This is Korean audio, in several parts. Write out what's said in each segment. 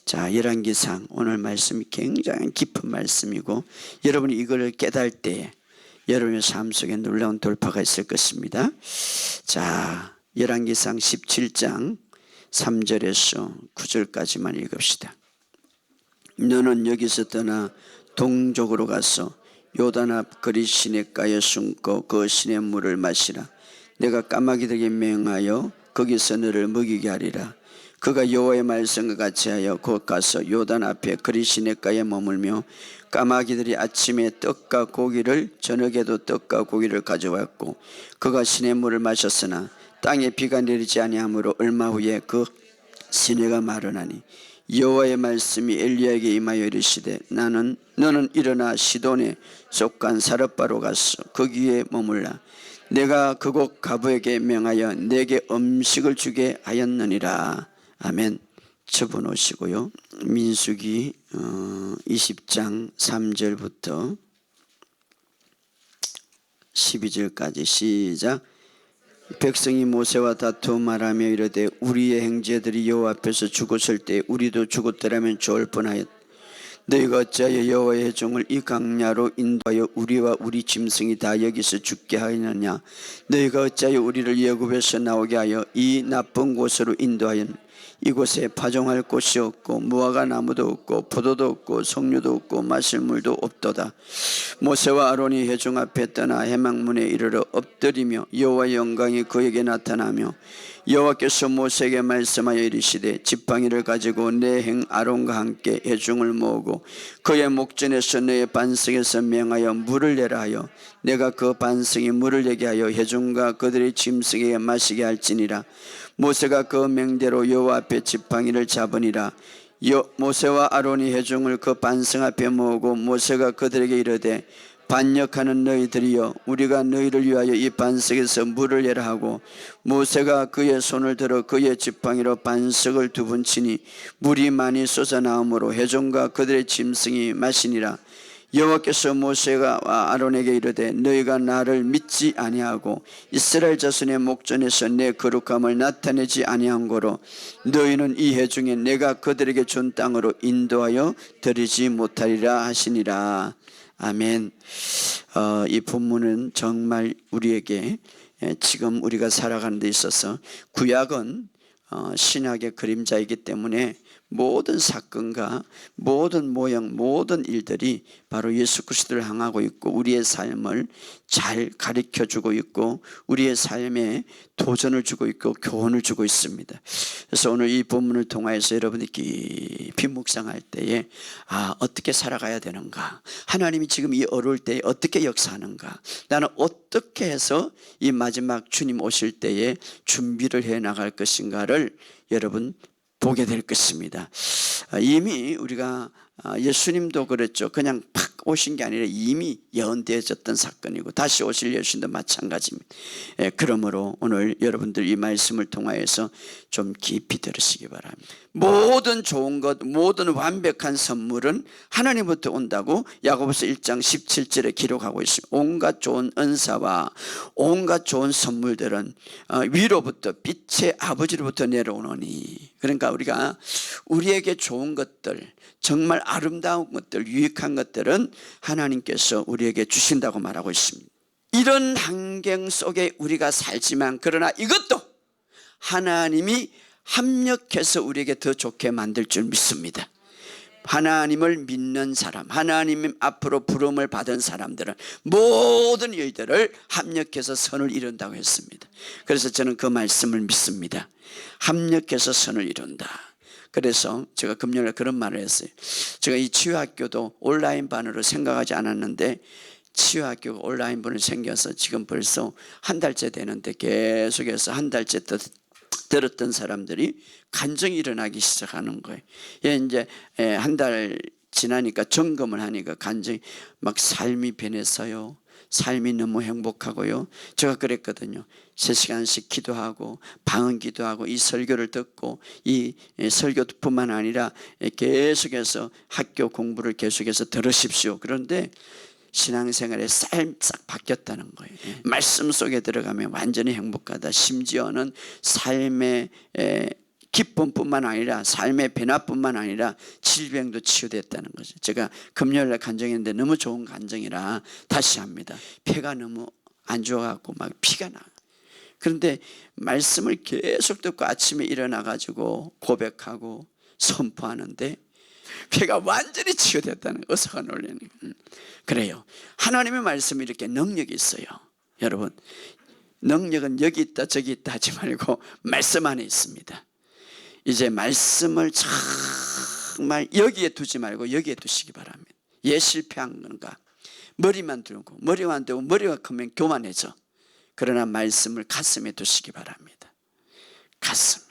자, 열왕기상 오늘 말씀이 굉장히 깊은 말씀이고 여러분이 이걸 깨달을 때 여러분의 삶 속에 놀라운 돌파가 있을 것입니다. 자, 열왕기상 17장 3절에서 9절까지만 읽읍시다. 너는 여기서 떠나 동쪽으로 가서 요단 앞 그리 시냇가에 숨고 그 시냇물을 마시라. 내가 까마귀들에게 명하여 거기서 너를 먹이게 하리라. 그가 여호와의 말씀과 같이 하여 곧 가서 요단 앞에 그리 시냇가에 머물며 까마귀들이 아침에 떡과 고기를 저녁에도 떡과 고기를 가져왔고 그가 시냇물을 마셨으나 땅에 비가 내리지 아니하므로 얼마 후에 그 시내가 마르나니 여호와의 말씀이 엘리야에게 임하여 이르시되 너는 일어나 시돈에 속한 사렙바로 가서 거기에 머물라. 내가 그곳 가부에게 명하여 내게 음식을 주게 하였느니라. 아멘. 접어놓으시고요. 민수기 20장 3절부터 12절까지 시작. 백성이 모세와 다투말하며 이르되 우리의 형제들이 여호와 앞에서 죽었을 때 우리도 죽었더라면 좋을 뻔하였다. 너희가 어찌하여 여호와의 회중을 이 강야로 인도하여 우리와 우리 짐승이 다 여기서 죽게 하였느냐. 너희가 어찌하여 우리를 애굽에서 나오게 하여 이 나쁜 곳으로 인도하였느냐. 이곳에 파종할 곳이 없고 무화과 나무도 없고 포도도 없고 석류도 없고 마실 물도 없도다. 모세와 아론이 회중 앞에 떠나 회막문에 이르러 엎드리며 여호와의 영광이 그에게 나타나며 여호와께서 모세에게 말씀하여 이르시되 지팡이를 가지고 내 형 아론과 함께 회중을 모으고 그의 목전에서 너의 반석에서 명하여 물을 내라 하여 내가 그 반석이 물을 내게 하여 회중과 그들의 짐승에게 마시게 할지니라. 모세가 그 명대로 여호와 앞에 지팡이를 잡으니라. 모세와 아론이 회중을 그 반석 앞에 모으고 모세가 그들에게 이르되 반역하는 너희들이여 우리가 너희를 위하여 이 반석에서 물을 내라 하고 모세가 그의 손을 들어 그의 지팡이로 반석을 두 번 치니 물이 많이 쏟아나오므로 회중과 그들의 짐승이 마시니라. 여호와께서 모세와 아론에게 이르되 너희가 나를 믿지 아니하고 이스라엘 자손의 목전에서 내 거룩함을 나타내지 아니한 고로 너희는 이 회중에 내가 그들에게 준 땅으로 인도하여 드리지 못하리라 하시니라. 아멘. 이 본문은 정말 우리에게 지금 우리가 살아가는 데 있어서 구약은 신약의 그림자이기 때문에 모든 사건과 모든 모형, 모든 일들이 바로 예수 그리스도를 향하고 있고 우리의 삶을 잘 가르쳐주고 있고 우리의 삶에 도전을 주고 있고 교훈을 주고 있습니다. 그래서 오늘 이 본문을 통해서 여러분이 깊이 묵상할 때에 어떻게 살아가야 되는가, 하나님이 지금 이 어려울 때에 어떻게 역사하는가, 나는 어떻게 해서 이 마지막 주님 오실 때에 준비를 해나갈 것인가를 여러분 보게 될 것입니다. 이미 우리가 예수님도 그랬죠. 그냥 팍 오신 게 아니라 이미 예언되어졌던 사건이고 다시 오실 예수님도 마찬가지입니다. 그러므로 오늘 여러분들 이 말씀을 통하여서 좀 깊이 들으시기 바랍니다. 모든 좋은 것, 모든 완벽한 선물은 하나님부터 온다고 야고보서 1장 17절에 기록하고 있습니다. 온갖 좋은 은사와 온갖 좋은 선물들은 위로부터 빛의 아버지로부터 내려오노니. 그러니까 우리가 우리에게 좋은 것들, 정말 아름다운 것들, 유익한 것들은 하나님께서 우리에게 주신다고 말하고 있습니다. 이런 환경 속에 우리가 살지만 그러나 이것도 하나님이 합력해서 우리에게 더 좋게 만들 줄 믿습니다. 하나님을 믿는 사람, 하나님 앞으로 부름을 받은 사람들은 모든 일들을 합력해서 선을 이룬다고 했습니다. 그래서 저는 그 말씀을 믿습니다. 합력해서 선을 이룬다. 그래서 제가 금요일에 그런 말을 했어요. 제가 이 치유학교도 온라인반으로 생각하지 않았는데 치유학교가 온라인반으로 생겨서 지금 벌써 한 달째 되는데 계속해서 한 달째 들었던 사람들이 간증이 일어나기 시작하는 거예요. 이제 한 달 지나니까 점검을 하니까 간증이 막 삶이 변했어요. 삶이 너무 행복하고요. 제가 그랬거든요. 3시간씩 기도하고 방언 기도하고 이 설교를 듣고 이 설교뿐만 아니라 계속해서 학교 공부를 계속해서 들으십시오. 그런데 신앙생활의 삶 싹 바뀌었다는 거예요. 말씀 속에 들어가면 완전히 행복하다. 심지어는 삶의 기쁨뿐만 아니라 삶의 변화뿐만 아니라 질병도 치유됐다는 거죠. 제가 금요일날 간증했는데 너무 좋은 간증이라 다시 합니다. 폐가 너무 안 좋아갖고 막 피가 나. 그런데 말씀을 계속 듣고 아침에 일어나가지고 고백하고 선포하는데 폐가 완전히 치유됐다는 의사가 놀라는 거예요. 그래요. 하나님의 말씀이 이렇게 능력이 있어요. 여러분, 능력은 여기 있다 저기 있다 하지 말고 말씀 안에 있습니다. 이제 말씀을 정말 여기에 두지 말고 여기에 두시기 바랍니다. 실패한 건가? 머리만 들고 머리만 되고 머리가 크면 교만해져. 그러나 말씀을 가슴에 두시기 바랍니다. 가슴에.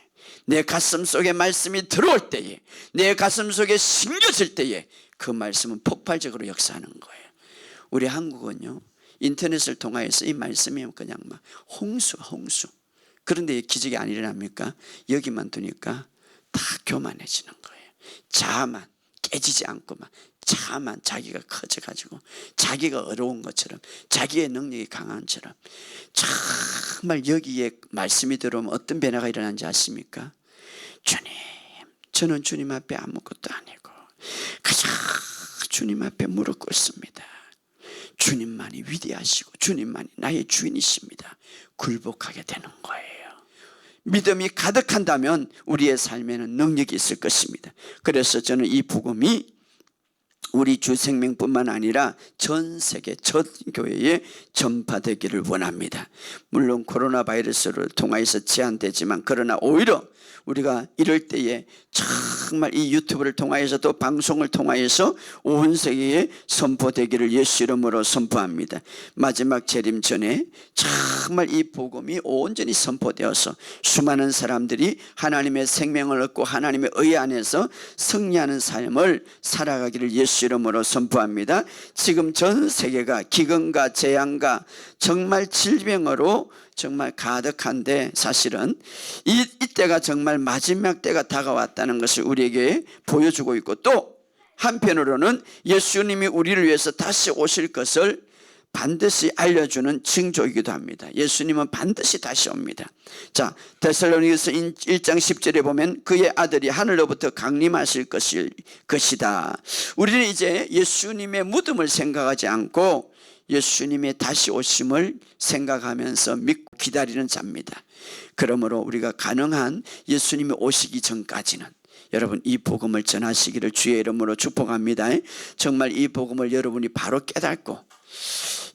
내 가슴 속에 말씀이 들어올 때에, 내 가슴 속에 심겨질 때에 그 말씀은 폭발적으로 역사하는 거예요. 우리 한국은요, 인터넷을 통해서 이 말씀이 그냥 막 홍수. 그런데 기적이 안 일어납니까? 여기만 두니까 다 교만해지는 거예요. 자아만 깨지지 않고만, 자아만 자기가 커져가지고 자기가 어려운 것처럼, 자기의 능력이 강한 것처럼. 정말 여기에 말씀이 들어오면 어떤 변화가 일어나는지 아십니까? 주님, 저는 주님 앞에 아무것도 아니고 그저 주님 앞에 무릎 꿇습니다. 주님만이 위대하시고 주님만이 나의 주인이십니다. 굴복하게 되는 거예요. 믿음이 가득한다면 우리의 삶에는 능력이 있을 것입니다. 그래서 저는 이 복음이 우리 주생명뿐만 아니라 전 세계 전 교회에 전파되기를 원합니다. 물론 코로나 바이러스를 통해서 제한되지만, 그러나 오히려 우리가 이럴 때에 정말 이 유튜브를 통하여서 또 방송을 통하여서 온 세계에 선포되기를 예수 이름으로 선포합니다. 마지막 재림 전에 정말 이 복음이 온전히 선포되어서 수많은 사람들이 하나님의 생명을 얻고 하나님의 의 안에서 승리하는 삶을 살아가기를 예수 이름으로 선포합니다. 지금 전 세계가 기근과 재앙과 정말 질병으로 정말 가득한데, 사실은 이때가 정말 마지막 때가 다가왔다는 것을 우리에게 보여주고 있고, 또 한편으로는 예수님이 우리를 위해서 다시 오실 것을 반드시 알려주는 징조이기도 합니다. 예수님은 반드시 다시 옵니다. 자, 데살로니가서 1장 10절에 보면 그의 아들이 하늘로부터 강림하실 것이다. 우리는 이제 예수님의 무덤을 생각하지 않고 예수님의 다시 오심을 생각하면서 믿고 기다리는 자입니다. 그러므로 우리가 가능한 예수님이 오시기 전까지는 여러분 이 복음을 전하시기를 주의 이름으로 축복합니다. 정말 이 복음을 여러분이 바로 깨닫고,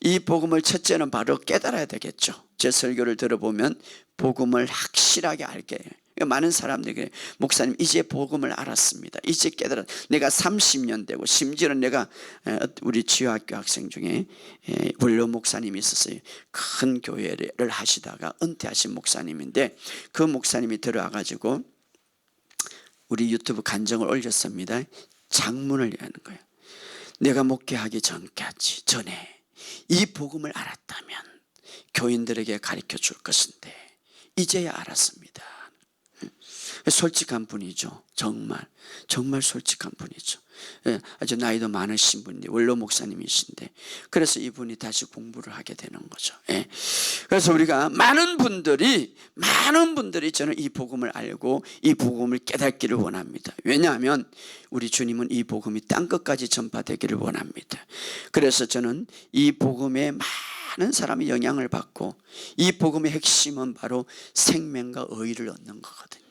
이 복음을 첫째는 바로 깨달아야 되겠죠. 제 설교를 들어보면 복음을 확실하게 알게 해요. 많은 사람들이 목사님 이제 복음을 알았습니다. 이제 깨달았. 내가 30년 되고, 심지어는 내가 우리 지하학교 학생 중에 원로 목사님이 있었어요. 큰 교회를 하시다가 은퇴하신 목사님인데, 그 목사님이 들어와가지고 우리 유튜브 간증을 올렸습니다. 장문을 하는 거예요. 내가 목회하기 전에 이 복음을 알았다면 교인들에게 가르쳐 줄 것인데 이제야 알았습니다. 솔직한 분이죠. 정말 솔직한 분이죠. 아주 나이도 많으신 분인데 원로 목사님이신데, 그래서 이분이 다시 공부를 하게 되는 거죠. 그래서 우리가 많은 분들이 저는 이 복음을 알고 이 복음을 깨닫기를 원합니다. 왜냐하면 우리 주님은 이 복음이 땅끝까지 전파되기를 원합니다. 그래서 저는 이 복음에 많은 사람이 영향을 받고, 이 복음의 핵심은 바로 생명과 의를 얻는 거거든요.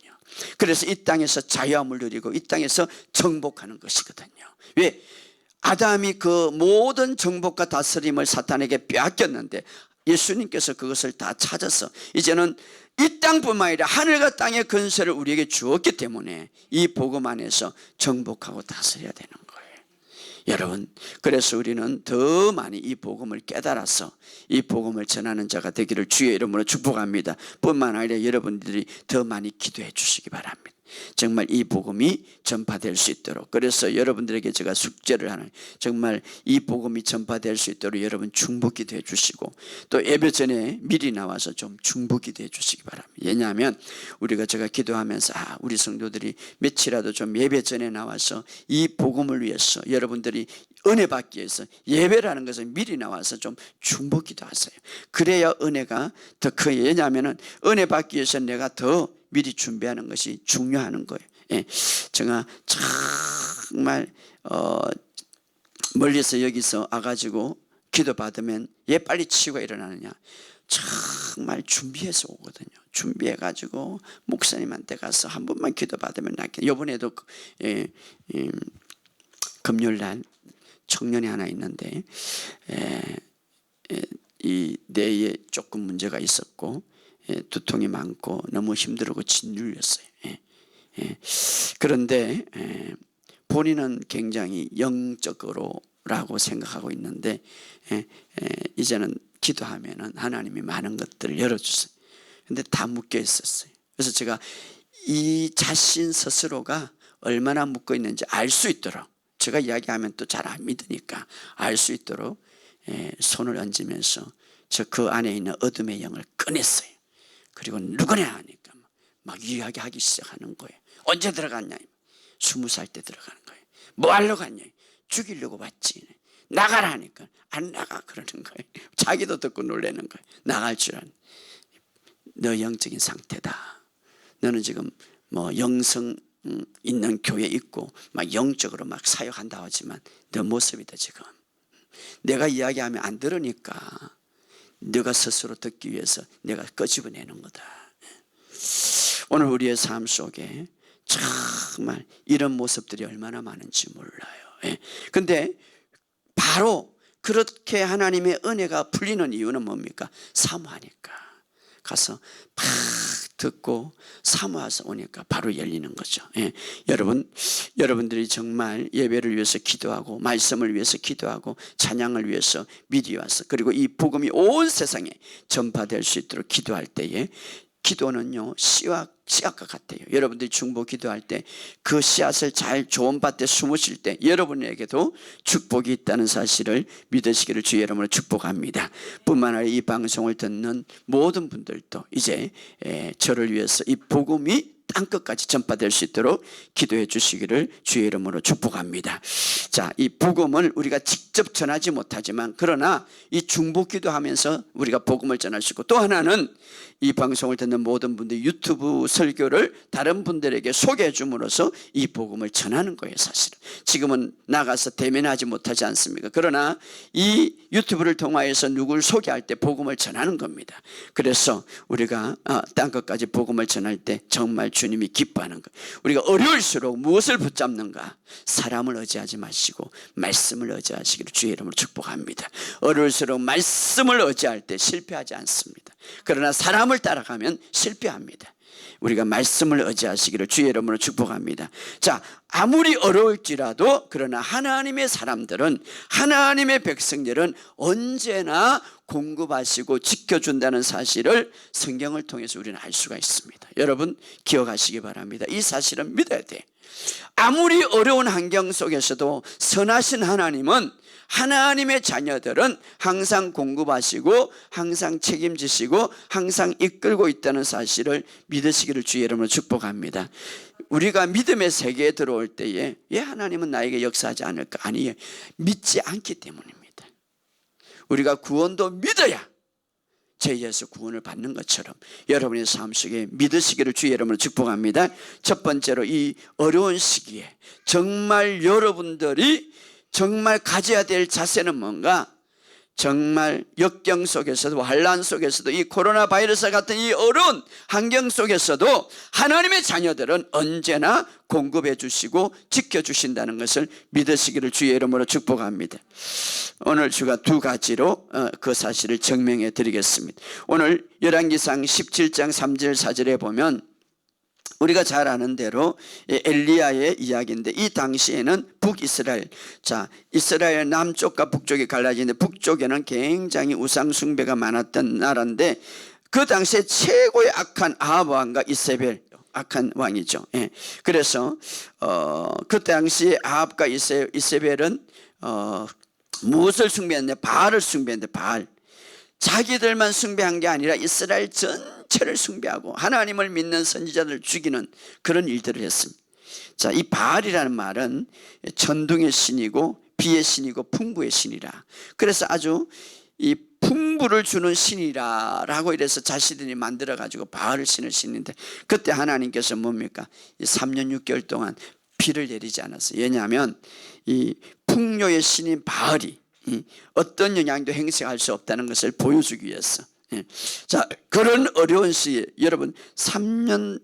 그래서 이 땅에서 자유함을 누리고 이 땅에서 정복하는 것이거든요. 왜? 아담이 그 모든 정복과 다스림을 사탄에게 빼앗겼는데 예수님께서 그것을 다 찾아서 이제는 이 땅뿐만 아니라 하늘과 땅의 권세를 우리에게 주었기 때문에 이 복음 안에서 정복하고 다스려야 되는 거예요. 여러분, 그래서 우리는 더 많이 이 복음을 깨달아서 이 복음을 전하는 자가 되기를 주의 이름으로 축복합니다. 뿐만 아니라 여러분들이 더 많이 기도해 주시기 바랍니다. 정말 이 복음이 전파될 수 있도록. 그래서 여러분들에게 제가 숙제를 하는, 정말 이 복음이 전파될 수 있도록 여러분 중보 기도해 주시고, 또 예배 전에 미리 나와서 좀 중보 기도해 주시기 바랍니다. 왜냐하면 제가 기도하면서 우리 성도들이 며칠이라도 좀 예배 전에 나와서 이 복음을 위해서, 여러분들이 은혜 받기 위해서 예배라는 것은 미리 나와서 좀 중보 기도하세요. 그래야 은혜가 더 커요. 왜냐하면 은혜 받기 위해서 내가 더 미리 준비하는 것이 중요한 거예요. 예, 제가 정말 멀리서 여기서 와가지고 기도 받으면 얘 빨리 치유가 일어나느냐, 정말 준비해서 오거든요. 준비해가지고 목사님한테 가서 한 번만 기도 받으면 낫겠네. 이번에도 금요일날 청년이 하나 있는데 이 뇌에 조금 문제가 있었고 두통이 많고 너무 힘들고 짓눌렸어요. 그런데 본인은 굉장히 영적으로라고 생각하고 있는데 이제는 기도하면은 하나님이 많은 것들을 열어주세요. 근데 다 묶여 있었어요. 그래서 제가 이 자신 스스로가 얼마나 묶어 있는지 알 수 있도록, 제가 이야기하면 또 잘 안 믿으니까 알 수 있도록 손을 얹으면서 저 그 안에 있는 어둠의 영을 꺼냈어요. 그리고 누구냐 하니까 막 이야기하기 시작하는 거예요. 언제 들어갔냐? 20살 때 들어가는 거예요. 뭐 하려고 갔냐? 죽이려고 왔지. 나가라 하니까 안 나가 그러는 거예요. 자기도 듣고 놀라는 거예요. 나갈 줄 아는. 너 영적인 상태다. 너는 지금 뭐 영성 있는 교회 있고 막 영적으로 막 사역한다고 하지만 너 모습이다 지금. 내가 이야기하면 안 들으니까 너가 스스로 듣기 위해서 내가 끄집어내는 거다. 오늘 우리의 삶 속에 정말 이런 모습들이 얼마나 많은지 몰라요. 근데 바로 그렇게 하나님의 은혜가 풀리는 이유는 뭡니까? 사모하니까. 가서 막 듣고 사모해서 오니까 바로 열리는 거죠. 여러분들이 정말 예배를 위해서 기도하고 말씀을 위해서 기도하고 찬양을 위해서 미리 와서 그리고 이 복음이 온 세상에 전파될 수 있도록 기도할 때에 기도는요 씨앗과 같아요. 여러분들이 중보 기도할 때 그 씨앗을 잘 좋은 밭에 숨으실 때 여러분에게도 축복이 있다는 사실을 믿으시기를 주의 이름으로 축복합니다. 뿐만 아니라 이 방송을 듣는 모든 분들도 이제 저를 위해서 이 복음이 땅끝까지 전파될 수 있도록 기도해 주시기를 주의 이름으로 축복합니다. 자, 이 복음을 우리가 직접 전하지 못하지만 그러나 이 중보 기도하면서 우리가 복음을 전할 수 있고, 또 하나는 이 방송을 듣는 모든 분들이 유튜브 설교를 다른 분들에게 소개해 줌으로써 이 복음을 전하는 거예요. 사실은 지금은 나가서 대면하지 못하지 않습니까? 그러나 이 유튜브를 통하여서 누구를 소개할 때 복음을 전하는 겁니다. 그래서 우리가 땅끝까지 복음을 전할 때 정말 주님이 기뻐하는 것. 우리가 어려울수록 무엇을 붙잡는가? 사람을 의지하지 마시고 말씀을 의지하시기를 주의 이름으로 축복합니다. 어려울수록 말씀을 의지할 때 실패하지 않습니다. 그러나 사람을 따라가면 실패합니다. 우리가 말씀을 의지하시기를 주의 이름으로 축복합니다. 자, 아무리 어려울지라도 그러나 하나님의 사람들은, 하나님의 백성들은 언제나 공급하시고 지켜준다는 사실을 성경을 통해서 우리는 알 수가 있습니다. 여러분 기억하시기 바랍니다. 이 사실은 믿어야 돼. 아무리 어려운 환경 속에서도 선하신 하나님은, 하나님의 자녀들은 항상 공급하시고 항상 책임지시고 항상 이끌고 있다는 사실을 믿으시기를 주의 이름으로 축복합니다. 우리가 믿음의 세계에 들어올 때에 왜 하나님은 나에게 역사하지 않을까? 아니에요. 믿지 않기 때문입니다. 우리가 구원도 믿어야 죄에서 구원을 받는 것처럼 여러분의 삶 속에 믿으시기를 주의 이름으로 축복합니다. 첫 번째로 이 어려운 시기에 정말 여러분들이 정말 가져야 될 자세는 뭔가? 정말 역경 속에서도 환난 속에서도 이 코로나 바이러스 같은 이 어려운 환경 속에서도 하나님의 자녀들은 언제나 공급해 주시고 지켜주신다는 것을 믿으시기를 주의 이름으로 축복합니다. 오늘 주가 두 가지로 그 사실을 증명해 드리겠습니다. 오늘 열왕기상 17장 3절 4절에 보면 우리가 잘 아는 대로 엘리야의 이야기인데, 이 당시에는 북이스라엘, 자 이스라엘 남쪽과 북쪽이 갈라지는데 북쪽에는 굉장히 우상 숭배가 많았던 나라인데 그 당시에 최고의 악한 아합 왕과 이세벨, 악한 왕이죠. 그래서 그 당시에 아합과 이세벨은 무엇을 숭배했냐? 바알을 숭배했는데, 바알, 자기들만 숭배한 게 아니라 이스라엘 전체를 숭배하고 하나님을 믿는 선지자들을 죽이는 그런 일들을 했습니다. 자, 이 바알이라는 말은 천둥의 신이고 비의 신이고 풍부의 신이라. 그래서 아주 이 풍부를 주는 신이라라고 이래서 자신들이 만들어 가지고 바알 신을 신인데, 그때 하나님께서 뭡니까? 3년 6개월 동안 비를 내리지 않았어요. 왜냐하면 이 풍요의 신인 바알이 어떤 영향도 행사할 수 없다는 것을 보여주기 위해서. 자, 그런 어려운 시기에 여러분 3년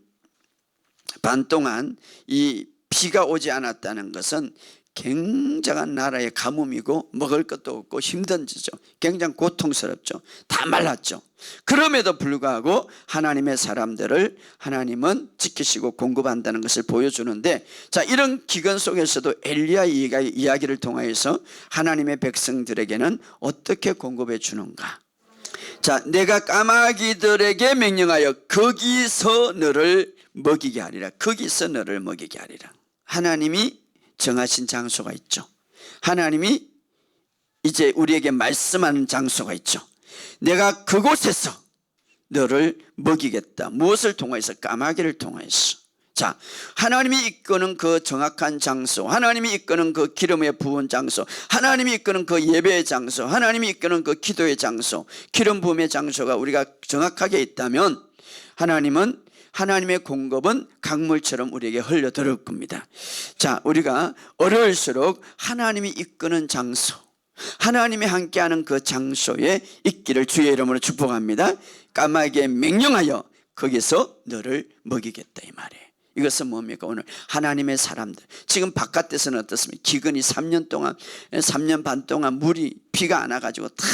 반 동안 이 비가 오지 않았다는 것은 굉장한 나라의 가뭄이고 먹을 것도 없고 힘든 지죠. 굉장히 고통스럽죠. 다 말랐죠. 그럼에도 불구하고 하나님의 사람들을 하나님은 지키시고 공급한다는 것을 보여주는데, 자, 이런 기근 속에서도 엘리야 이야기를 통하여서 하나님의 백성들에게는 어떻게 공급해 주는가. 자, 내가 까마귀들에게 명령하여 거기서 너를 먹이게 하리라. 거기서 너를 먹이게 하리라. 하나님이 정하신 장소가 있죠. 하나님이 이제 우리에게 말씀하는 장소가 있죠. 내가 그곳에서 너를 먹이겠다. 무엇을 통해서? 까마귀를 통해서. 자, 하나님이 이끄는 그 정확한 장소, 하나님이 이끄는 그 기름의 부은 장소, 하나님이 이끄는 그 예배의 장소, 하나님이 이끄는 그 기도의 장소, 기름 부음의 장소가 우리가 정확하게 있다면 하나님은, 하나님의 공급은 강물처럼 우리에게 흘러들을 겁니다. 자, 우리가 어려울수록 하나님이 이끄는 장소, 하나님이 함께하는 그 장소에 있기를 주의 이름으로 축복합니다. 까마귀에 명령하여 거기서 너를 먹이겠다, 이 말이에요. 이것은 뭡니까? 오늘 하나님의 사람들, 지금 바깥에서는 어떻습니까? 기근이 3년 동안, 3년 반 동안 물이, 비가 안 와가지고 다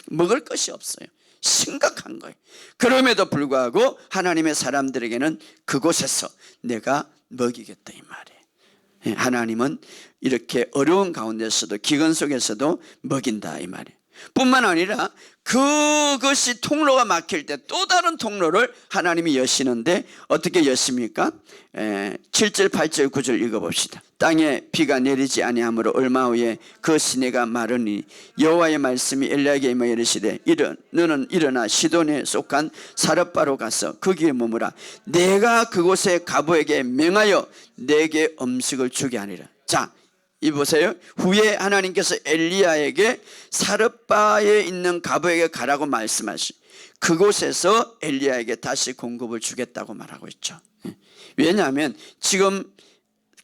먹을 것이 없어요. 심각한 거예요. 그럼에도 불구하고 하나님의 사람들에게는 그곳에서 내가 먹이겠다, 이 말이에요. 하나님은 이렇게 어려운 가운데서도, 기근 속에서도 먹인다, 이 말이에요. 뿐만 아니라 그것이 통로가 막힐 때 또 다른 통로를 하나님이 여시는데, 어떻게 여십니까? 7절 8절 9절 읽어봅시다. 땅에 비가 내리지 아니하므로 얼마 후에 그 시내가 마르니 여호와의 말씀이 엘리야에게 임하여 이르시되, 너는 일어나 시돈에 속한 사렙바로 가서 거기에 머무라. 내가 그곳의 과부에게 명하여 내게 음식을 주게 하리라. 자, 이 보세요. 후에 하나님께서 엘리야에게 사렙바에 있는 과부에게 가라고 말씀하시, 그곳에서 엘리야에게 다시 공급을 주겠다고 말하고 있죠. 왜냐하면 지금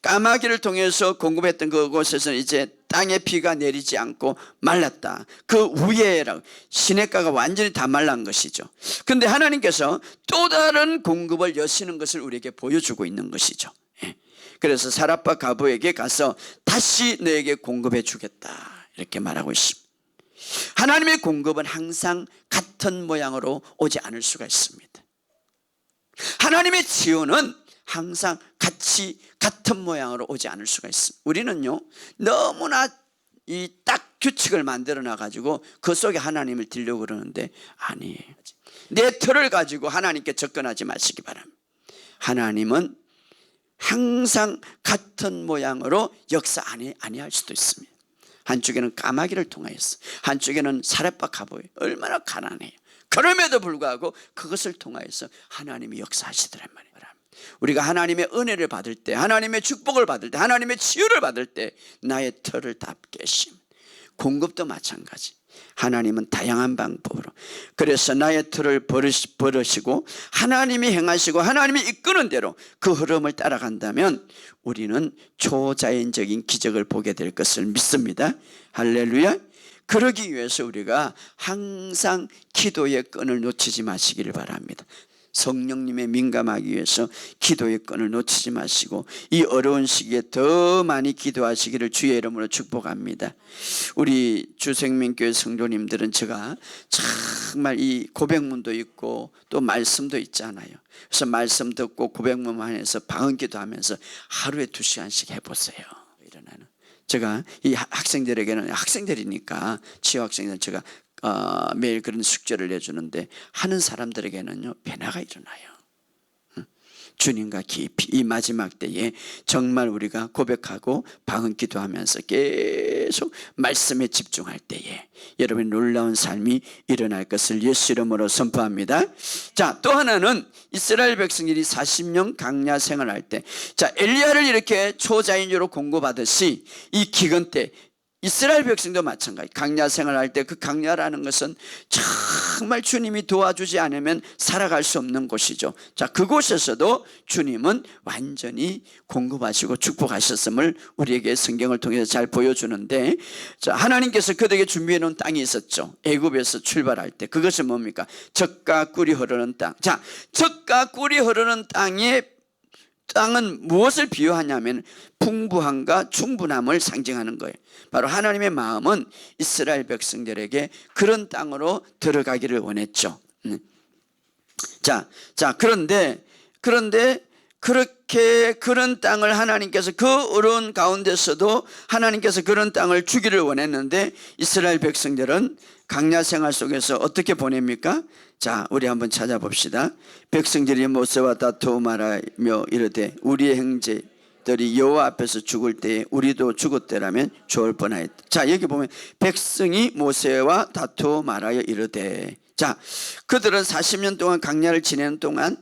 까마귀를 통해서 공급했던 그곳에서는 이제 땅에 비가 내리지 않고 말랐다. 그 위에라고 시냇가가 완전히 다 말란 것이죠. 그런데 하나님께서 또 다른 공급을 여시는 것을 우리에게 보여주고 있는 것이죠. 그래서 사렙바 과부에게 가서 다시 너에게 공급해 주겠다, 이렇게 말하고 있습니다. 하나님의 공급은 항상 같은 모양으로 오지 않을 수가 있습니다. 하나님의 지원은 항상 같은 모양으로 오지 않을 수가 있습니다. 우리는요, 너무나 이 딱 규칙을 만들어 놔가지고 그 속에 하나님을 드리려고 그러는데, 아니에요. 내 틀을 가지고 하나님께 접근하지 마시기 바랍니다. 하나님은 항상 같은 모양으로 역사 아니할 수도 있습니다. 한쪽에는 까마귀를 통하여서, 한쪽에는 사렙바 과부, 얼마나 가난해요. 그럼에도 불구하고 그것을 통하여서 하나님이 역사하시더란 말이에요. 우리가 하나님의 은혜를 받을 때, 하나님의 축복을 받을 때, 하나님의 치유를 받을 때 나의 털을 다 깨심. 공급도 마찬가지. 하나님은 다양한 방법으로, 그래서 나의 틀을 버리시고 하나님이 행하시고 하나님이 이끄는 대로 그 흐름을 따라간다면 우리는 초자연적인 기적을 보게 될 것을 믿습니다. 할렐루야. 그러기 위해서 우리가 항상 기도의 끈을 놓치지 마시기를 바랍니다. 성령님에 민감하기 위해서 기도의 끈을 놓치지 마시고 이 어려운 시기에 더 많이 기도하시기를 주의 이름으로 축복합니다. 우리 주생명교회 성도님들은 제가 정말 이 고백문도 있고 또 말씀도 있잖아요. 그래서 말씀 듣고 고백문 안에서 방언기도 하면서 하루에 2시간씩 해보세요. 일어나는 제가 이 학생들에게는, 학생들이니까 취학생들은 제가 매일 그런 숙제를 내주는데, 하는 사람들에게는요 변화가 일어나요. 주님과 깊이 이 마지막 때에 정말 우리가 고백하고 방언 기도하면서 계속 말씀에 집중할 때에 여러분의 놀라운 삶이 일어날 것을 예수 이름으로 선포합니다. 자, 또 하나는 이스라엘 백성들이 40년 강야 생활할 때, 자, 엘리야를 이렇게 초자연적으로 공급하듯이 이 기근 때 이스라엘 백성도 마찬가지. 강야 생활할 때 그 강야라는 것은 정말 주님이 도와주지 않으면 살아갈 수 없는 곳이죠. 자, 그곳에서도 주님은 완전히 공급하시고 축복하셨음을 우리에게 성경을 통해서 잘 보여주는데, 자, 하나님께서 그들에게 준비해 놓은 땅이 있었죠. 애굽에서 출발할 때. 그것은 뭡니까? 젖과 꿀이 흐르는 땅. 자, 젖과 꿀이 흐르는 땅은 무엇을 비유하냐면 풍부함과 충분함을 상징하는 거예요. 바로 하나님의 마음은 이스라엘 백성들에게 그런 땅으로 들어가기를 원했죠. 자, 그런데 그렇게 그런 땅을 하나님께서 그 어려운 가운데서도 하나님께서 그런 땅을 주기를 원했는데 이스라엘 백성들은 강야 생활 속에서 어떻게 보냅니까? 자, 우리 한번 찾아봅시다. 백성들이 모세와 다투어 말하며 이르되 우리의 형제들이 여호와 앞에서 죽을 때에 우리도 죽었더라면 좋을 뻔하였다. 자, 여기 보면 백성이 모세와 다투어 말하여 이르되, 자, 그들은 40년 동안 강야를 지내는 동안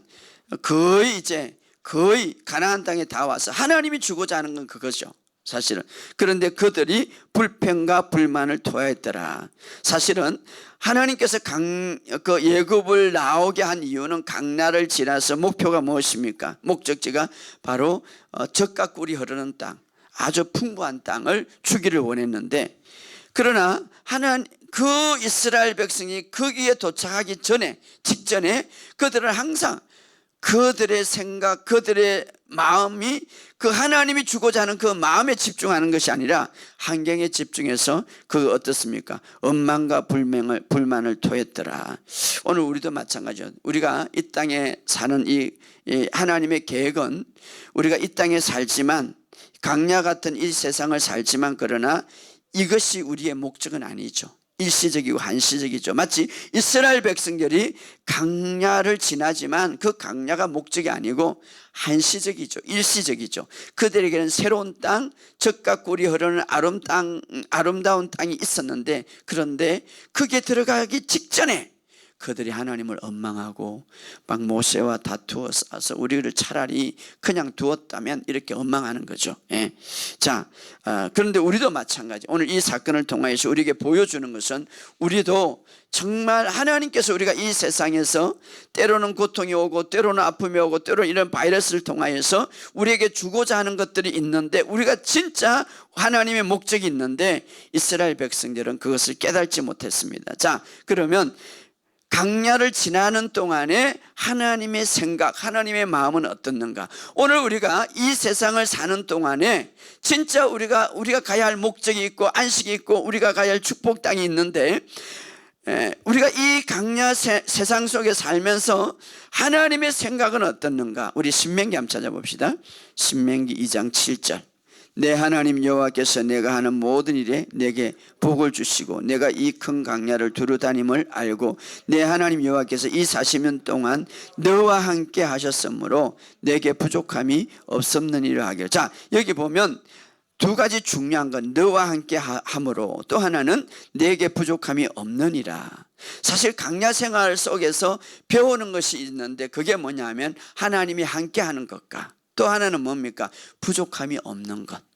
거의 가나안 땅에 다 와서 하나님이 주고자 하는 건 그거죠, 사실은. 그런데 그들이 불평과 불만을 토하였더라. 사실은 하나님께서 그 애굽을 나오게 한 이유는 강야를 지나서 목표가 무엇입니까? 목적지가 바로 젖과 꿀이 흐르는 땅, 아주 풍부한 땅을 주기를 원했는데, 그러나 그 이스라엘 백성이 거기에 도착하기 직전에 그들은 항상 그들의 생각, 그들의 마음이 그 하나님이 주고자 하는 그 마음에 집중하는 것이 아니라 환경에 집중해서 그 어떻습니까? 원망과 불만을 토했더라. 오늘 우리도 마찬가지죠. 우리가 이 땅에 사는 이 하나님의 계획은 우리가 이 땅에 살지만, 강야 같은 이 세상을 살지만, 그러나 이것이 우리의 목적은 아니죠. 일시적이고 한시적이죠. 마치 이스라엘 백성들이 강야를 지나지만 그 강야가 목적이 아니고 한시적이죠. 일시적이죠. 그들에게는 새로운 땅, 젖과 꿀이 흐르는 아름다운 땅이 있었는데, 그런데 그게 들어가기 직전에 그들이 하나님을 원망하고 막 모세와 다투어 싸서 우리를 차라리 그냥 두었다면 이렇게 원망하는 거죠. 예. 자, 그런데 우리도 마찬가지. 오늘 이 사건을 통해서 우리에게 보여주는 것은, 우리도 정말 하나님께서 우리가 이 세상에서 때로는 고통이 오고 때로는 아픔이 오고 때로는 이런 바이러스를 통하여서 우리에게 주고자 하는 것들이 있는데, 우리가 진짜 하나님의 목적이 있는데 이스라엘 백성들은 그것을 깨닫지 못했습니다. 자, 그러면 강야를 지나는 동안에 하나님의 생각, 하나님의 마음은 어떻는가? 오늘 우리가 이 세상을 사는 동안에 진짜 우리가 가야 할 목적이 있고 안식이 있고 우리가 가야 할 축복 땅이 있는데, 우리가 이 강야 세상 속에 살면서 하나님의 생각은 어떻는가? 우리 신명기 한번 찾아봅시다. 신명기 2장 7절. 내 하나님 여호와께서 내가 하는 모든 일에 내게 복을 주시고 내가 이 큰 강야를 두루 다님을 알고 내 하나님 여호와께서 이 40년 동안 너와 함께 하셨으므로 내게 부족함이 없었느니라 하기를. 자, 여기 보면 두 가지 중요한 건 너와 함께 함으로, 또 하나는 내게 부족함이 없느니라. 사실 강야 생활 속에서 배우는 것이 있는데 그게 뭐냐면 하나님이 함께 하는 것과 또 하나는 뭡니까? 부족함이 없는 것.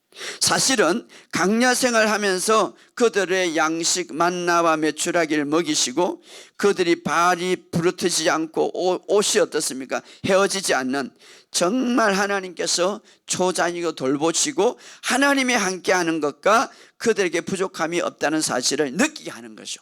사실은 강야 생활하면서 그들의 양식 만나와 메추라기를 먹이시고 그들이 발이 부르트지 않고 옷이 어떻습니까? 헤어지지 않는, 정말 하나님께서 초자니고 돌보시고 하나님이 함께하는 것과 그들에게 부족함이 없다는 사실을 느끼게 하는 거죠.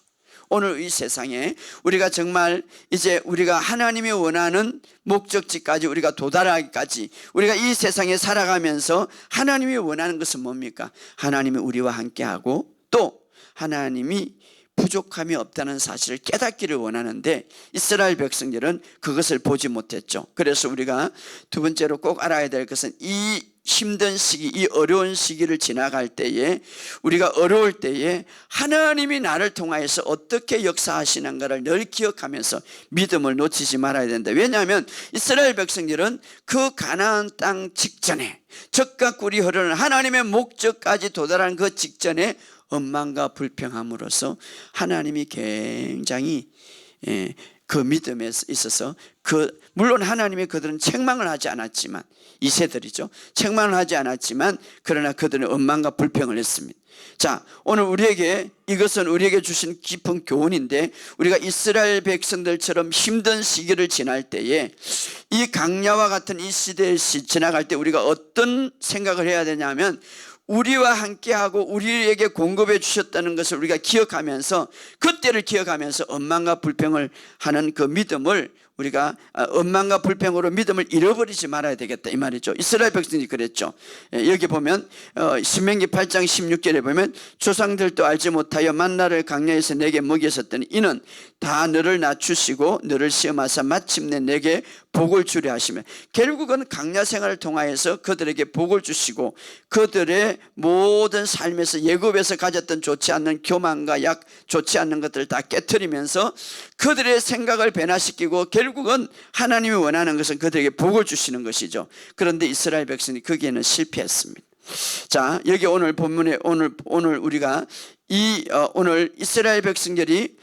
오늘 이 세상에 우리가 정말 이제 우리가 하나님이 원하는 목적지까지 우리가 도달하기까지 우리가 이 세상에 살아가면서 하나님이 원하는 것은 뭡니까? 하나님이 우리와 함께하고 또 하나님이 부족함이 없다는 사실을 깨닫기를 원하는데 이스라엘 백성들은 그것을 보지 못했죠. 그래서 우리가 두 번째로 꼭 알아야 될 것은 이 힘든 시기, 이 어려운 시기를 지나갈 때에, 우리가 어려울 때에 하나님이 나를 통하여서 어떻게 역사하시는가를 늘 기억하면서 믿음을 놓치지 말아야 된다. 왜냐하면 이스라엘 백성들은 그 가나안 땅 직전에, 젖과 꿀이 흐르는 하나님의 목적까지 도달한 그 직전에 원망과 불평함으로써 하나님이 굉장히 그 믿음에 있어서 물론 하나님이 그들은 책망을 하지 않았지만, 이 세들이죠, 책망을 하지 않았지만 그러나 그들은 원망과 불평을 했습니다. 자, 오늘 이것은 우리에게 주신 깊은 교훈인데, 우리가 이스라엘 백성들처럼 힘든 시기를 지날 때에 이 강야와 같은 이 시대를 지나갈 때 우리가 어떤 생각을 해야 되냐면, 우리와 함께하고 우리에게 공급해 주셨다는 것을 우리가 기억하면서, 그때를 기억하면서 원망과 불평을 하는 그 믿음을 우리가 원망과 불평으로 믿음을 잃어버리지 말아야 되겠다 이 말이죠. 이스라엘 백성이 그랬죠. 여기 보면 신명기 8장 16절에 보면 조상들도 알지 못하여 만나를 강야에서 내게 먹였었더니 이는 다 너를 낮추시고 너를 시험하사 마침내 내게 복을 주려 하시며, 결국은 강야 생활을 통하여서 그들에게 복을 주시고 그들의 모든 삶에서 예굽에서 가졌던 좋지 않는 교만과 좋지 않는 것들을 다 깨트리면서 그들의 생각을 변화시키고 결국은 하나님이 원하는 것은 그들에게 복을 주시는 것이죠. 그런데 이스라엘 백성이 거기에는 실패했습니다. 자, 여기 오늘 본문에 오늘 우리가 오늘 이스라엘 백성들이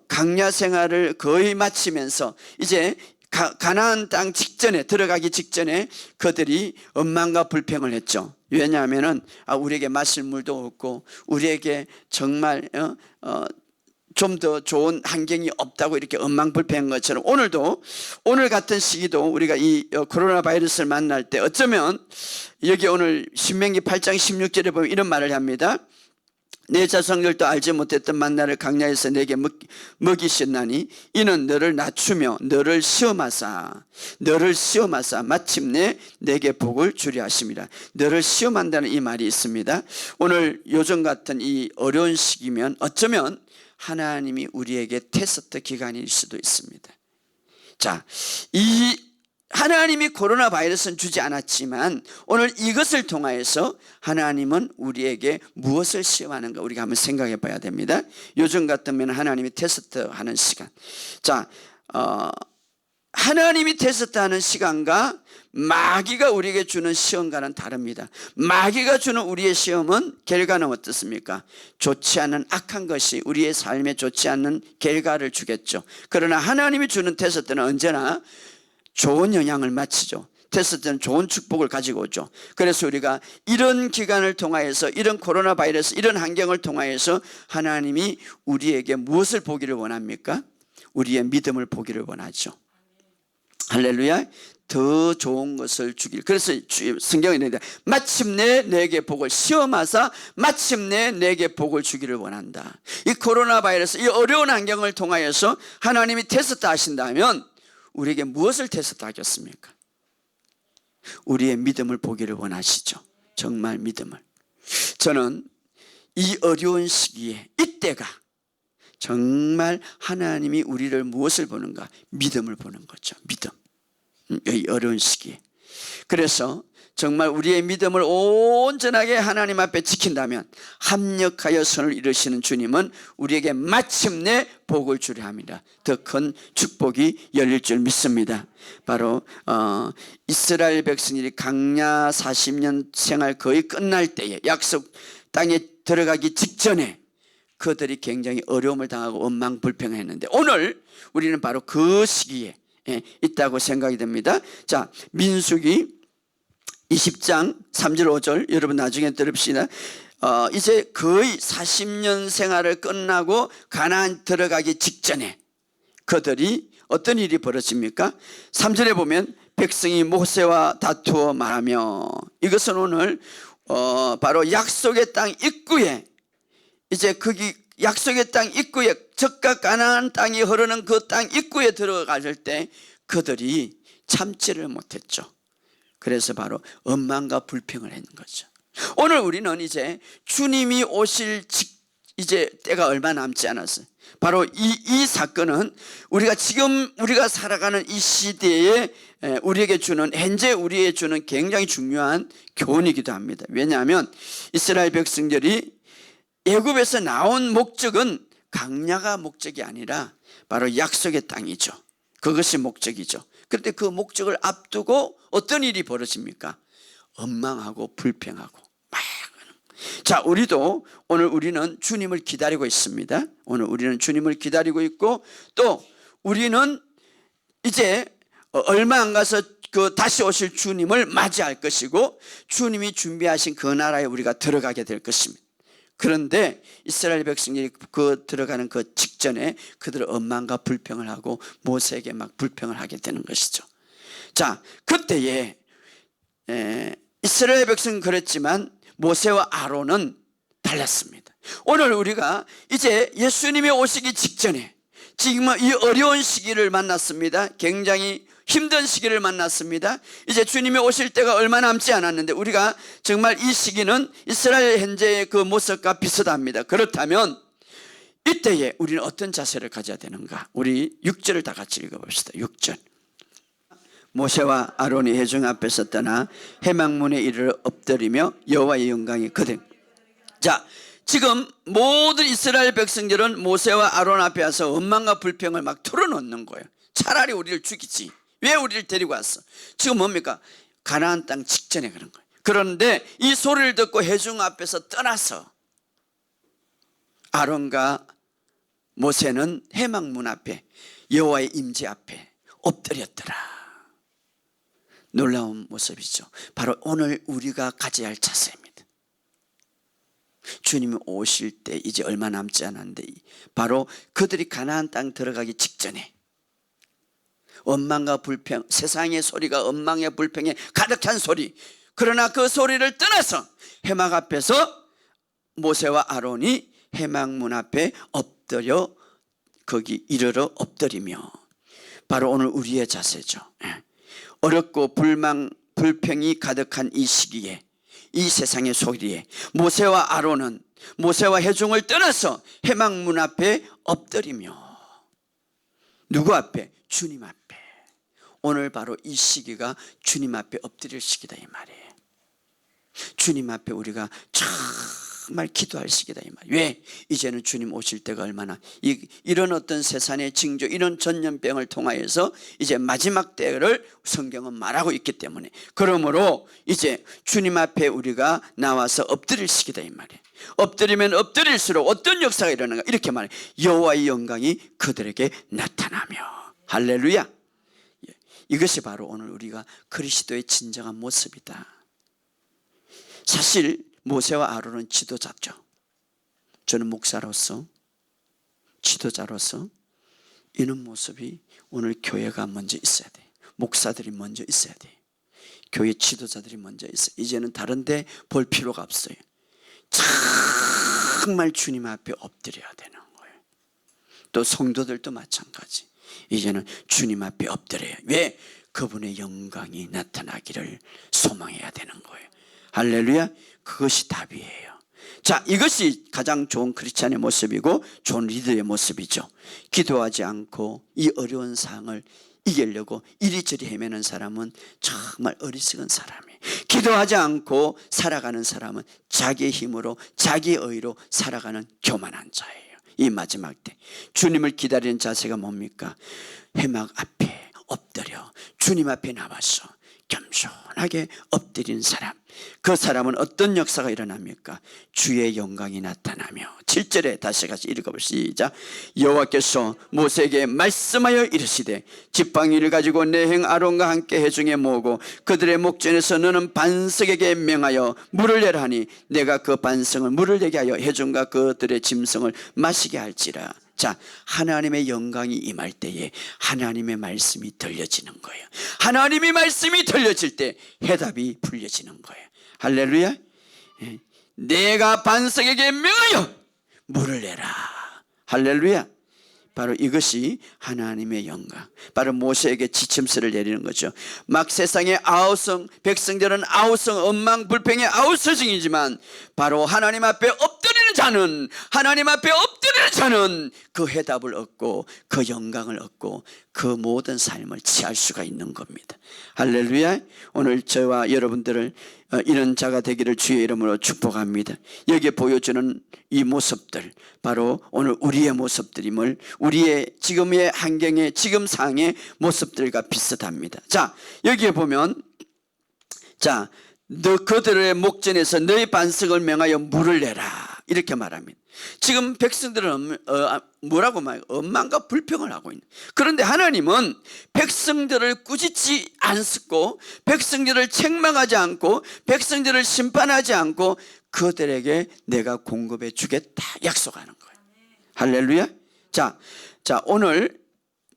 강야 생활을 거의 마치면서 이제 가나안 땅 직전에 들어가기 직전에 그들이 원망과 불평을 했죠. 왜냐하면은 우리에게 마실 물도 없고 우리에게 정말 좀 더 좋은 환경이 없다고 이렇게 원망불평한 것처럼, 오늘 같은 시기도 우리가 이 코로나 바이러스를 만날 때 어쩌면 여기 오늘 신명기 8장 16절에 보면 이런 말을 합니다. 내 자손들도 알지 못했던 만나를 강야에서 내게 먹이셨나니 이는 너를 낮추며 너를 시험하사 마침내 내게 복을 주려 하심이라. 너를 시험한다는 이 말이 있습니다. 오늘 요즘 같은 이 어려운 시기면 어쩌면 하나님이 우리에게 테스트 기간일 수도 있습니다. 자, 하나님이 코로나 바이러스는 주지 않았지만 오늘 이것을 통하여서 하나님은 우리에게 무엇을 시험하는가 우리가 한번 생각해 봐야 됩니다. 요즘 같으면 하나님이 테스트하는 시간. 자, 하나님이 테스트하는 시간과 마귀가 우리에게 주는 시험과는 다릅니다. 마귀가 주는 우리의 시험은 결과는 어떻습니까? 좋지 않은 악한 것이 우리의 삶에 좋지 않은 결과를 주겠죠. 그러나 하나님이 주는 테스트는 언제나 좋은 영향을 마치죠. 테스트는 좋은 축복을 가지고 오죠. 그래서 우리가 이런 기간을 통하여서, 이런 코로나 바이러스, 이런 환경을 통하여서 하나님이 우리에게 무엇을 보기를 원합니까? 우리의 믿음을 보기를 원하죠. 할렐루야. 더 좋은 것을 주길. 그래서 성경에 있는데 마침내 내게 복을 시험하사 마침내 내게 복을 주기를 원한다. 이 코로나 바이러스, 이 어려운 환경을 통하여서 하나님이 테스트 하신다면 우리에게 무엇을 테스트하겠습니까? 우리의 믿음을 보기를 원하시죠. 정말 믿음을. 저는 이 어려운 시기에 이때가 정말 하나님이 우리를 무엇을 보는가? 믿음을 보는 거죠. 믿음. 이 어려운 시기에. 그래서 정말 우리의 믿음을 온전하게 하나님 앞에 지킨다면 합력하여 선을 이루시는 주님은 우리에게 마침내 복을 주려 합니다. 더 큰 축복이 열릴 줄 믿습니다. 바로 이스라엘 백성들이 강야 40년 생활 거의 끝날 때에 약속 땅에 들어가기 직전에 그들이 굉장히 어려움을 당하고 원망불평했는데 오늘 우리는 바로 그 시기에 있다고 생각이 됩니다. 자, 민수기 20장 3절 5절 여러분 나중에 들읍시다. 이제 거의 40년 생활을 끝나고 가나안 들어가기 직전에 그들이 어떤 일이 벌어집니까? 3절에 보면 백성이 모세와 다투어 말하며, 이것은 오늘 바로 약속의 땅 입구에, 이제 거기 약속의 땅 입구에, 적과 가나안 땅이 흐르는 그 땅 입구에 들어갈 때 그들이 참지를 못했죠. 그래서 바로 원망과 불평을 했는 거죠. 오늘 우리는 이제 주님이 오실 이제 때가 얼마 남지 않았어요. 바로 이 사건은 우리가 살아가는 이 시대에 우리에게 주는, 현재 우리에게 주는 굉장히 중요한 교훈이기도 합니다. 왜냐하면 이스라엘 백성들이 애굽에서 나온 목적은 강야가 목적이 아니라 바로 약속의 땅이죠. 그것이 목적이죠. 그런데 그 목적을 앞두고 어떤 일이 벌어집니까? 원망하고 불평하고 막. 자, 우리도 오늘 우리는 주님을 기다리고 있습니다. 오늘 우리는 주님을 기다리고 있고 또 우리는 이제 얼마 안 가서 그 다시 오실 주님을 맞이할 것이고 주님이 준비하신 그 나라에 우리가 들어가게 될 것입니다. 그런데 이스라엘 백성들이 그 들어가는 그 직전에 그들은 원망과 불평을 하고 모세에게 막 불평을 하게 되는 것이죠. 자, 그때에 이스라엘 백성은 그랬지만 모세와 아론은 달랐습니다. 오늘 우리가 이제 예수님이 오시기 직전에 지금 이 어려운 시기를 만났습니다. 굉장히 힘든 시기를 만났습니다. 이제 주님이 오실 때가 얼마 남지 않았는데 우리가 정말 이 시기는 이스라엘 현재의 그 모습과 비슷합니다. 그렇다면 이때에 우리는 어떤 자세를 가져야 되는가? 우리 6절을 다 같이 읽어봅시다. 6절. 모세와 아론이 회중 앞에서 떠나 회막문에 이르러 엎드리며 여호와의 영광이 그들. 자, 지금 모든 이스라엘 백성들은 모세와 아론 앞에 와서 원망과 불평을 막 털어놓는 거예요. 차라리 우리를 죽이지. 왜 우리를 데리고 왔어? 지금 뭡니까? 가나안 땅 직전에 그런 거예요. 그런데 이 소리를 듣고 회중 앞에서 떠나서 아론과 모세는 회막문 앞에 여호와의 임재 앞에 엎드렸더라. 놀라운 모습이죠. 바로 오늘 우리가 가져야 할 자세입니다. 주님이 오실 때 이제 얼마 남지 않았는데 바로 그들이 가나안 땅 들어가기 직전에 원망과 불평, 세상의 소리가 원망의 불평에 가득한 소리, 그러나 그 소리를 떠나서 회막 앞에서 모세와 아론이 회막문 앞에 엎드려 거기 이르러 엎드리며 바로 오늘 우리의 자세죠. 어렵고 불평이 가득한 이 시기에 이 세상의 소리에 모세와 아론은 모세와 회중을 떠나서 회막문 앞에 엎드리며 누구 앞에? 주님 앞에. 오늘 바로 이 시기가 주님 앞에 엎드릴 시기다 이 말이에요. 주님 앞에 우리가 정말 기도할 시기다 이 말이에요. 왜? 이제는 주님 오실 때가 얼마나 이런 어떤 세상의 징조, 이런 전염병을 통하여서 이제 마지막 때를 성경은 말하고 있기 때문에, 그러므로 이제 주님 앞에 우리가 나와서 엎드릴 시기다 이 말이에요. 엎드리면 엎드릴수록 어떤 역사가 일어나는가? 이렇게 말해요. 여호와의 영광이 그들에게 나타나며. 할렐루야. 이것이 바로 오늘 우리가 그리스도의 진정한 모습이다. 사실 모세와 아론은 지도자죠. 저는 목사로서, 지도자로서 이런 모습이 오늘 교회가 먼저 있어야 돼. 목사들이 먼저 있어야 돼. 교회 지도자들이 먼저 있어요. 이제는 다른 데 볼 필요가 없어요. 정말 주님 앞에 엎드려야 되는 거예요. 또 성도들도 마찬가지. 이제는 주님 앞에 엎드려요. 왜? 그분의 영광이 나타나기를 소망해야 되는 거예요. 할렐루야. 그것이 답이에요. 자, 이것이 가장 좋은 크리스찬의 모습이고 좋은 리더의 모습이죠. 기도하지 않고 이 어려운 상황을 이기려고 이리저리 헤매는 사람은 정말 어리석은 사람이에요. 기도하지 않고 살아가는 사람은 자기의 힘으로 자기의 의로 살아가는 교만한 자예요. 이 마지막 때 주님을 기다리는 자세가 뭡니까? 회막 앞에 엎드려 주님 앞에 나와서 겸손하게 엎드린 사람, 그 사람은 어떤 역사가 일어납니까? 주의 영광이 나타나며. 7절에 다시 같이 읽어볼 시작. 여호와께서 모세에게 말씀하여 이르시되 지팡이를 가지고 내 형 아론과 함께 회중에 모으고 그들의 목전에서 너는 반석에게 명하여 물을 내라 하니 내가 그 반석을 물을 내게 하여 회중과 그들의 짐승을 마시게 할지라. 자, 하나님의 영광이 임할 때에 하나님의 말씀이 들려지는 거예요. 하나님의 말씀이 들려질 때 해답이 풀려지는 거예요. 할렐루야. 내가 반석에게 명하여 물을 내라. 할렐루야. 바로 이것이 하나님의 영광, 바로 모세에게 지침서를 내리는 거죠. 막 세상의 아우성, 백성들은 아우성, 원망불평의 아우성이지만 바로 하나님 앞에 엎드리는 자는, 하나님 앞에 엎드리는 자는 그 해답을 얻고 그 영광을 얻고 그 모든 삶을 취할 수가 있는 겁니다. 할렐루야. 오늘 저와 여러분들을 이런 자가 되기를 주의 이름으로 축복합니다. 여기에 보여주는 이 모습들, 바로 오늘 우리의 모습들임을, 우리의 지금의 환경의 지금 상황의 모습들과 비슷합니다. 자, 여기에 보면, 자, 너 그들의 목전에서 너의 반석을 명하여 물을 내라. 이렇게 말합니다. 지금 백성들은 뭐라고 말해요? 원망과 불평을 하고 있는. 그런데 하나님은 백성들을 꾸짖지 않고 백성들을 책망하지 않고 백성들을 심판하지 않고 그들에게 내가 공급해 주겠다 약속하는 거예요. 할렐루야. 자, 오늘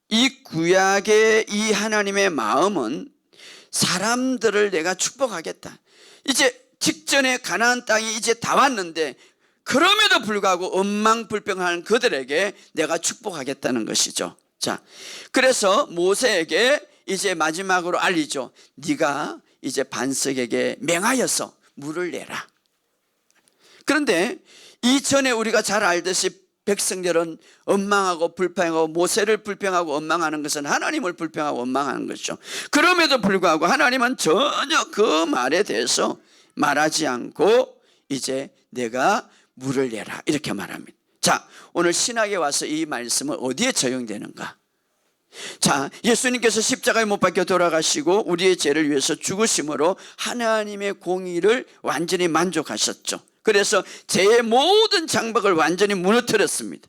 이 구약의 이 하나님의 마음은 사람들을 내가 축복하겠다. 이제 직전에 가나안 땅이 이제 다 왔는데 그럼에도 불구하고 원망불평하는 그들에게 내가 축복하겠다는 것이죠. 자, 그래서 모세에게 이제 마지막으로 알리죠. 네가 이제 반석에게 맹하여서 물을 내라. 그런데 이전에 우리가 잘 알듯이 백성들은 원망하고 불평하고 모세를 불평하고 원망하는 것은 하나님을 불평하고 원망하는 것이죠. 그럼에도 불구하고 하나님은 전혀 그 말에 대해서 말하지 않고 이제 내가 물을 내라 이렇게 말합니다. 자, 오늘 신학에 와서 이 말씀은 어디에 적용되는가? 자, 예수님께서 십자가에 못 박혀 돌아가시고 우리의 죄를 위해서 죽으심으로 하나님의 공의를 완전히 만족하셨죠. 그래서 죄의 모든 장벽을 완전히 무너뜨렸습니다.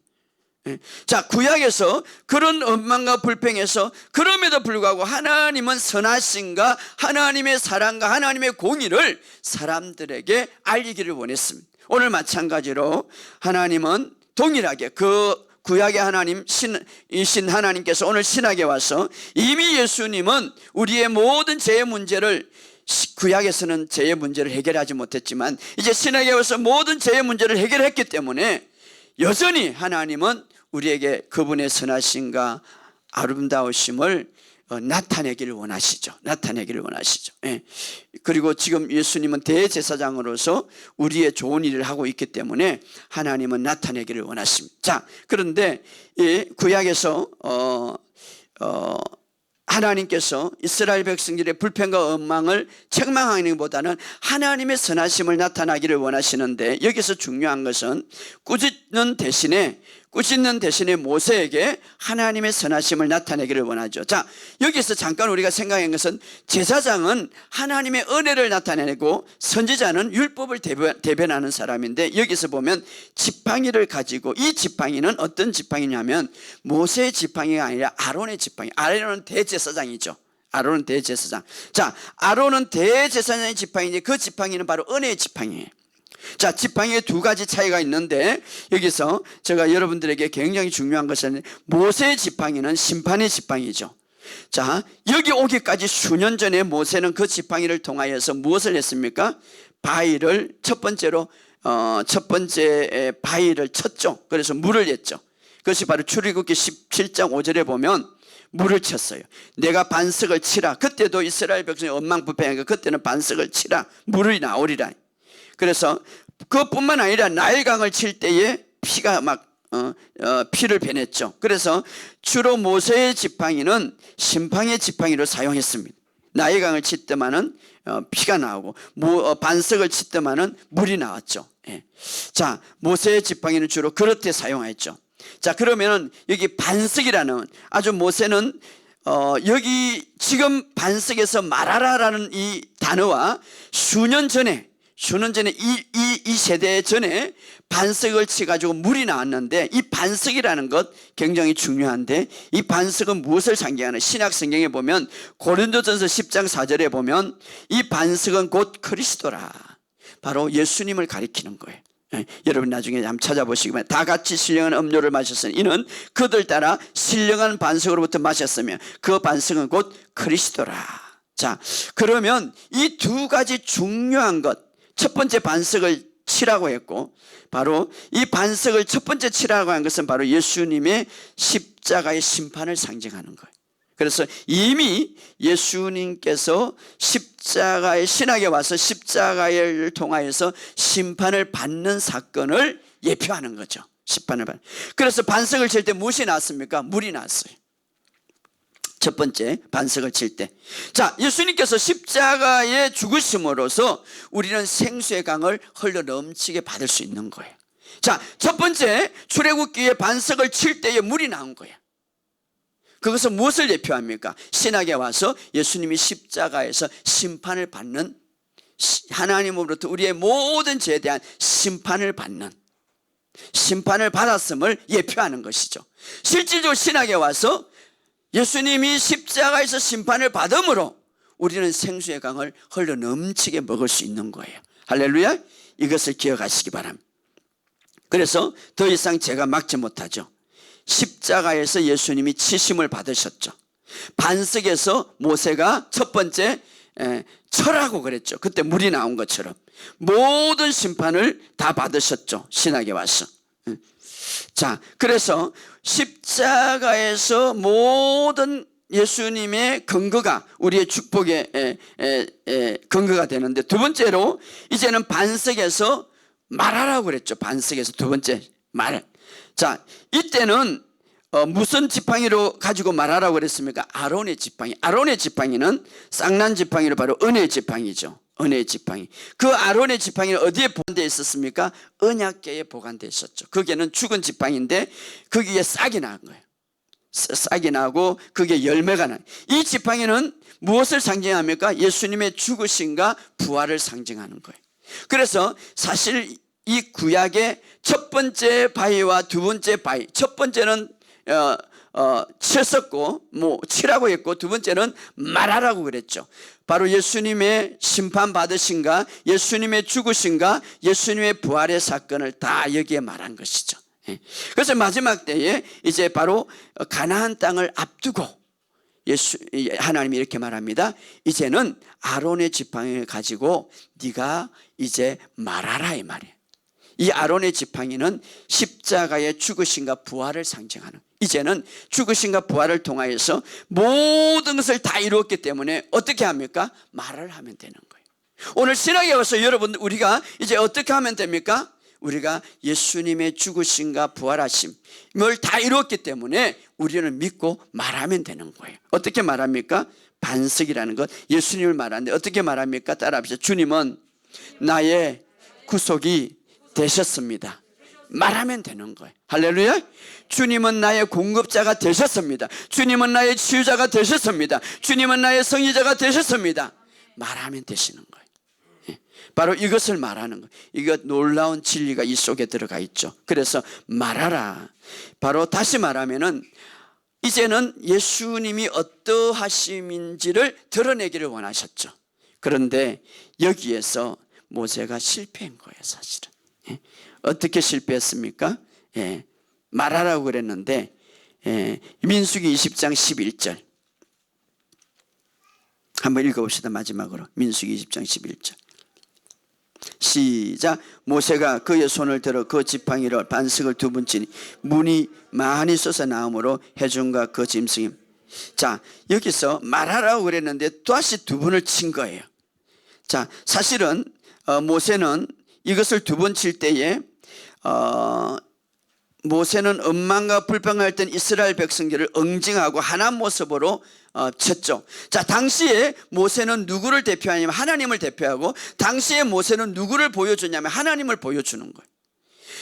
자, 구약에서 그런 원망과 불평에서 그럼에도 불구하고 하나님은 선하심과 하나님의 사랑과 하나님의 공의를 사람들에게 알리기를 원했습니다. 오늘 마찬가지로 하나님은 동일하게 그 구약의 하나님 신 하나님께서 오늘 신학에 와서 이미 예수님은 우리의 모든 죄의 문제를 구약에서는 죄의 문제를 해결하지 못했지만 이제 신학에 와서 모든 죄의 문제를 해결했기 때문에 여전히 하나님은 우리에게 그분의 선하심과 아름다우심을 나타내기를 원하시죠. 나타내기를 원하시죠. 예. 그리고 지금 예수님은 대제사장으로서 우리의 좋은 일을 하고 있기 때문에 하나님은 나타내기를 원하십니다. 자, 그런데 이 구약에서 하나님께서 이스라엘 백성들의 불평과 원망을 책망하는 것보다는 하나님의 선하심을 나타나기를 원하시는데 여기서 중요한 것은 꾸짖는 대신에 모세에게 하나님의 선하심을 나타내기를 원하죠. 자, 여기서 잠깐 우리가 생각한 것은 제사장은 하나님의 은혜를 나타내고 선지자는 율법을 대변하는 사람인데 여기서 보면 지팡이를 가지고 이 지팡이는 어떤 지팡이냐면 모세의 지팡이가 아니라 아론의 지팡이. 아론은 대제사장이죠. 아론은 대제사장. 자, 아론은 대제사장의 지팡이인데 그 지팡이는 바로 은혜의 지팡이에요. 자, 지팡이에 두 가지 차이가 있는데 여기서 제가 여러분들에게 굉장히 중요한 것은 모세의 지팡이는 심판의 지팡이죠. 자, 여기 오기까지 수년 전에 모세는 그 지팡이를 통하여서 무엇을 했습니까? 바위를 첫 번째 바위를 쳤죠. 그래서 물을 냈죠. 그것이 바로 출애굽기 17장 5절에 보면 물을 쳤어요. 내가 반석을 치라. 그때도 이스라엘 백성이 원망불평하니까 그때는 반석을 치라. 물이 나오리라. 그래서 그뿐만 아니라 나일강을 칠 때에 피가 막 피를 배냈죠. 그래서 주로 모세의 지팡이는 심판의 지팡이로 사용했습니다. 나일강을 칠 때만은 피가 나오고 반석을 칠 때만은 물이 나왔죠. 예. 자, 모세의 지팡이는 주로 그럴 때 사용했죠. 자, 그러면은 여기 반석이라는 아주 모세는 여기 지금 반석에서 말하라라는 이 단어와 수년 전에 이 세대 전에 반석을 치가지고 물이 나왔는데 이 반석이라는 것 굉장히 중요한데 이 반석은 무엇을 상징하는 신약 성경에 보면 고린도전서 10장 4절에 보면 이 반석은 곧 그리스도라. 바로 예수님을 가리키는 거예요. 여러분 나중에 한번 찾아보시면 다 같이 신령한 음료를 마셨으니 이는 그들 따라 신령한 반석으로부터 마셨으며 그 반석은 곧 그리스도라. 자, 그러면 이 두 가지 중요한 것 첫 번째 반석을 치라고 했고 바로 이 반석을 첫 번째 치라고 한 것은 바로 예수님의 십자가의 심판을 상징하는 거예요. 그래서 이미 예수님께서 십자가의 신학에 와서 십자가를 통하여서 심판을 받는 사건을 예표하는 거죠. 심판을 받는. 그래서 반석을 칠 때 무엇이 나왔습니까? 물이 나왔어요. 첫 번째 반석을 칠 때. 자, 예수님께서 십자가에 죽으심으로써 우리는 생수의 강을 흘러 넘치게 받을 수 있는 거예요. 자, 첫 번째 출애굽기에 반석을 칠 때에 물이 나온 거예요. 그것은 무엇을 대표합니까? 신학에 와서 예수님이 십자가에서 심판을 받는 하나님으로부터 우리의 모든 죄에 대한 심판을 받는 심판을 받았음을 예표하는 것이죠. 실질적으로 신학에 와서 예수님이 십자가에서 심판을 받음으로 우리는 생수의 강을 흘러 넘치게 먹을 수 있는 거예요. 할렐루야. 이것을 기억하시기 바랍니다. 그래서 더 이상 제가 막지 못하죠. 십자가에서 예수님이 치심을 받으셨죠. 반석에서 모세가 첫 번째 철하고 그랬죠. 그때 물이 나온 것처럼 모든 심판을 다 받으셨죠. 신학에 와서. 자, 그래서 십자가에서 모든 예수님의 근거가 우리의 축복의 근거가 되는데, 두 번째로 이제는 반석에서 말하라고 그랬죠. 반석에서 두 번째 말. 자, 이때는 무슨 지팡이로 가지고 말하라고 그랬습니까? 아론의 지팡이. 아론의 지팡이는 쌍난 지팡이로 바로 은혜의 지팡이죠. 은혜의 지팡이. 그 아론의 지팡이는 어디에 보관되어 있었습니까? 언약궤에 보관되어 있었죠. 거기에는 죽은 지팡이인데 거기에 싹이 난 거예요. 싹이 나고 그게 열매가 나요. 이 지팡이는 무엇을 상징합니까? 예수님의 죽으심과 부활을 상징하는 거예요. 그래서 사실 이 구약의 첫 번째 바위와 두 번째 바위, 첫 번째는 쳤었고 치라고 했고, 두 번째는 말하라고 그랬죠. 바로 예수님의 심판받으신가, 예수님의 죽으신가, 예수님의 부활의 사건을 다 여기에 말한 것이죠. 그래서 마지막 때에 이제 바로 가나안 땅을 앞두고 하나님이 이렇게 말합니다. 이제는 아론의 지팡이를 가지고 네가 이제 말하라, 이 말이에요. 이 아론의 지팡이는 십자가의 죽으심과 부활을 상징하는, 이제는 죽으심과 부활을 통하여서 모든 것을 다 이루었기 때문에 어떻게 합니까? 말을 하면 되는 거예요. 오늘 신학에 와서 여러분, 우리가 이제 어떻게 하면 됩니까? 우리가 예수님의 죽으심과 부활하심을 다 이루었기 때문에 우리는 믿고 말하면 되는 거예요. 어떻게 말합니까? 반석이라는 것, 예수님을 말하는데 어떻게 말합니까? 따라합시다. 주님은 나의 구속이 되셨습니다. 말하면 되는 거예요. 할렐루야. 주님은 나의 공급자가 되셨습니다. 주님은 나의 치유자가 되셨습니다. 주님은 나의 성의자가 되셨습니다. 말하면 되시는 거예요. 바로 이것을 말하는 거예요. 이거 놀라운 진리가 이 속에 들어가 있죠. 그래서 말하라. 바로 다시 말하면은 이제는 예수님이 어떠하심인지를 드러내기를 원하셨죠. 그런데 여기에서 모세가 실패한 거예요, 사실은. 어떻게 실패했습니까? 말하라고 그랬는데 민수기 20장 11절 한번 읽어봅시다. 마지막으로 민수기 20장 11절 시작. 모세가 그의 손을 들어 그 지팡이를 반석을 두 번 치니 문이 많이 쏟아 나오므로 회중과 그 짐승이. 자, 여기서 말하라고 그랬는데 다시 두 번을 친 거예요. 자, 사실은 모세는 이것을 두 번 칠 때에 모세는 엄만과 불평할 땐 이스라엘 백성들을 응징하고 하나님 모습으로 쳤죠. 자, 당시에 모세는 누구를 대표하냐면 하나님을 대표하고, 당시에 모세는 누구를 보여주냐면 하나님을 보여주는 거예요.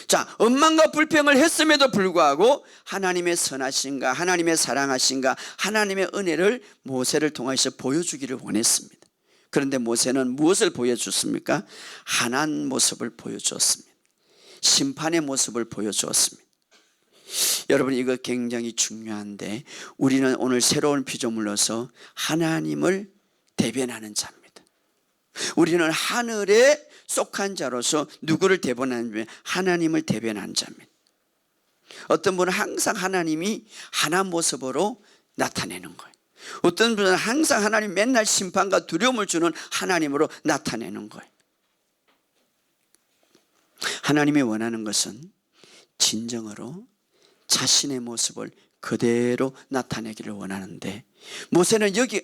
자, 엄만과 불평을 했음에도 불구하고 하나님의 선하신가, 하나님의 사랑하신가, 하나님의 은혜를 모세를 통해서 보여주기를 원했습니다. 그런데 모세는 무엇을 보여줬습니까? 하나님 모습을 보여주었습니다. 심판의 모습을 보여주었습니다. 여러분, 이거 굉장히 중요한데 우리는 오늘 새로운 피조물로서 하나님을 대변하는 자입니다. 우리는 하늘에 속한 자로서 누구를 대변하냐면 하나님을 대변하는 자입니다. 어떤 분은 항상 하나님이 하나님 모습으로 나타내는 거예요. 어떤 분은 항상 하나님 맨날 심판과 두려움을 주는 하나님으로 나타내는 거예요. 하나님이 원하는 것은 진정으로 자신의 모습을 그대로 나타내기를 원하는데, 모세는 여기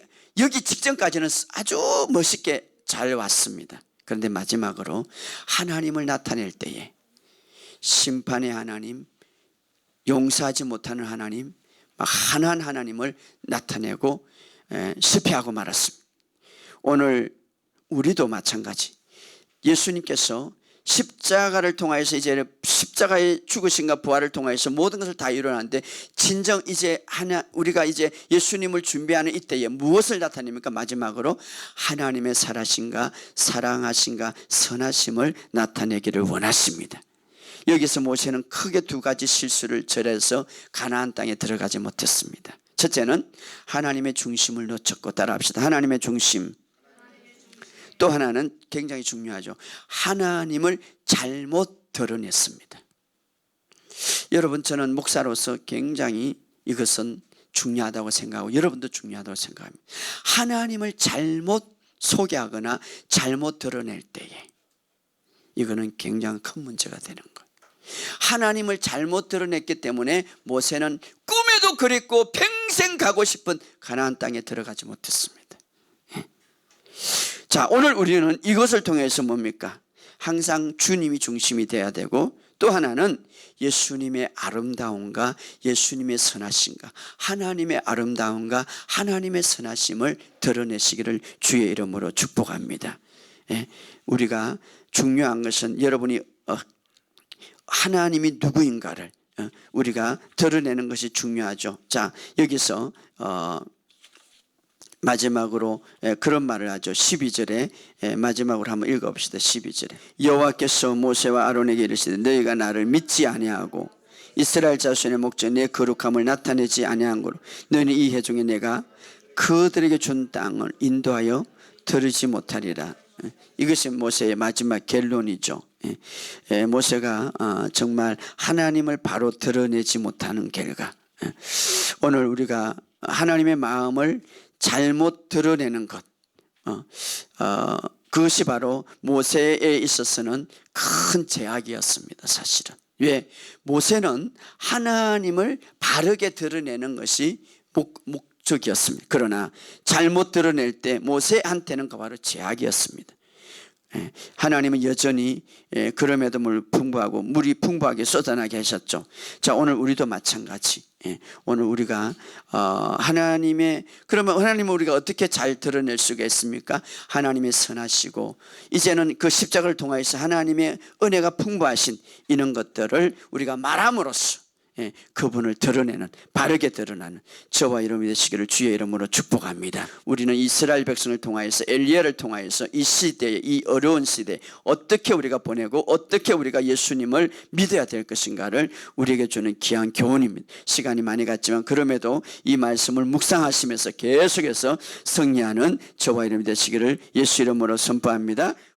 직전까지는 아주 멋있게 잘 왔습니다. 그런데 마지막으로 하나님을 나타낼 때에 심판의 하나님, 용서하지 못하는 하나님, 한한 하나님을 나타내고 실패하고 말았습니다. 오늘 우리도 마찬가지. 예수님께서 십자가를 통하여서 이제 십자가의 죽으심과 부활을 통하여서 모든 것을 다 이루었는데, 진정 이제 우리가 이제 예수님을 준비하는 이때에 무엇을 나타냅니까? 마지막으로 하나님의 살아신가, 사랑하신가, 선하심을 나타내기를 원하십니다. 여기서 모세는 크게 두 가지 실수를 저해서 가나안 땅에 들어가지 못했습니다. 첫째는 하나님의 중심을 놓쳤고, 따라합시다. 하나님의 중심. 또 하나는 굉장히 중요하죠. 하나님을 잘못 드러냈습니다. 여러분, 저는 목사로서 굉장히 이것은 중요하다고 생각하고 여러분도 중요하다고 생각합니다. 하나님을 잘못 소개하거나 잘못 드러낼 때에 이거는 굉장히 큰 문제가 되는 거예요. 하나님을 잘못 드러냈기 때문에 모세는 꿈에도 그랬고 평생 가고 싶은 가나안 땅에 들어가지 못했습니다. 자, 오늘 우리는 이것을 통해서 뭡니까? 항상 주님이 중심이 돼야 되고, 또 하나는 예수님의 아름다움과 예수님의 선하심과 하나님의 아름다움과 하나님의 선하심을 드러내시기를 주의 이름으로 축복합니다. 우리가 중요한 것은 여러분이 하나님이 누구인가를 우리가 드러내는 것이 중요하죠. 자, 여기서 마지막으로 그런 말을 하죠. 12절에 마지막으로 한번 읽어봅시다. 12절에 여호와께서 모세와 아론에게 이르시되 너희가 나를 믿지 아니하고 이스라엘 자손의 목전 내 거룩함을 나타내지 아니한 거로 너희는 이 해 중에 내가 그들에게 준 땅을 인도하여 들으지 못하리라. 이것이 모세의 마지막 결론이죠. 모세가 정말 하나님을 바로 드러내지 못하는 결과, 오늘 우리가 하나님의 마음을 잘못 드러내는 것, 그것이 바로 모세에 있어서는 큰 제약이었습니다. 사실은. 왜? 모세는 하나님을 바르게 드러내는 것이 목적이었습니다. 그러나 잘못 드러낼 때 모세한테는 그 바로 제약이었습니다. 하나님은 여전히 그럼에도 풍부하고 물이 풍부하게 쏟아나게 하셨죠. 자, 오늘 우리도 마찬가지. 오늘 우리가 그러면 하나님을 우리가 어떻게 잘 드러낼 수가 있습니까? 하나님의 선하시고 이제는 그 십자가를 통해서 하나님의 은혜가 풍부하신 이런 것들을 우리가 말함으로써 그분을 드러내는, 바르게 드러나는 저와 여러분이 되시기를 주의 이름으로 축복합니다. 우리는 이스라엘 백성을 통하여서 엘리야를 통하여서 이 시대에, 이 어려운 시대에 어떻게 우리가 보내고 어떻게 우리가 예수님을 믿어야 될 것인가를 우리에게 주는 귀한 교훈입니다. 시간이 많이 갔지만 그럼에도 이 말씀을 묵상하시면서 계속해서 승리하는 저와 여러분이 되시기를 예수 이름으로 선포합니다.